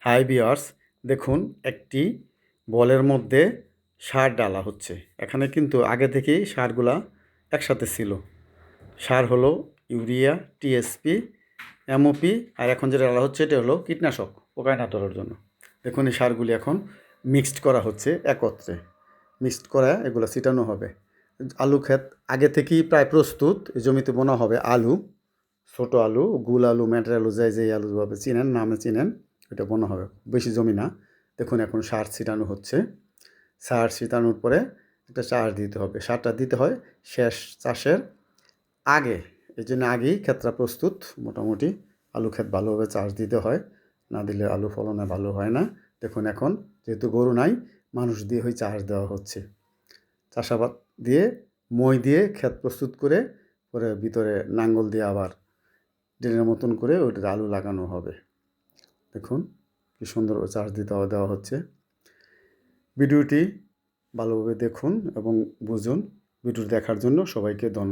Hi viewers, দেখুন একটি বলের মধ্যে সার ডালা হচ্ছে। এখানে কিন্তু আগে থেকেই সারগুলা একসাথে ছিল। সার হলো ইউরিয়া, টিএসপি, এমওপি, আর এখন যেটা ডালা হচ্ছে এটা হলো কীটনাশক পোকায় না ধরার জন্য। দেখুন এই সারগুলি এখন মিক্সড করা হচ্ছে একত্রে। মিক্সড করা এগুলো ছিটানো হবে। আলু ক্ষেত আগে থেকেই প্রায় প্রস্তুত। এই জমিতে বোনা হবে আলু, ছোটো আলু, গুল আলু, মেটের আলু, যেই আলুভাবে চিনেন, নামে চিনেন, এটা বোনা হবে। বেশি জমি না। দেখুন এখন সার ছিটানো হচ্ছে। সার ছিটানোর পরে একটা চাষ দিতে হবে। সারটা দিতে হয় শেষ চাষের আগে। এই জন্য আগেই ক্ষেতটা প্রস্তুত। মোটামুটি আলু ক্ষেত ভালোভাবে চাষ দিতে হয়, না দিলে আলু ফলনে ভালো হয় না। দেখুন এখন যেহেতু গরু নাই, মানুষ দিয়ে চাষ দেওয়া হচ্ছে। চাষাবাদ দিয়ে মই দিয়ে ক্ষেত প্রস্তুত করে পরে ভিতরে নাঙ্গল দিয়ে আবার ড্রেনের মতন করে ওইটাতে আলু লাগানো হবে। দেখুন কি সুন্দর চাষ দিতে দেওয়া হচ্ছে। ভিডিওটি ভালোভাবে দেখুন এবং বুঝুন। ভিডিওটি দেখার জন্য সবাইকে ধন্যবাদ।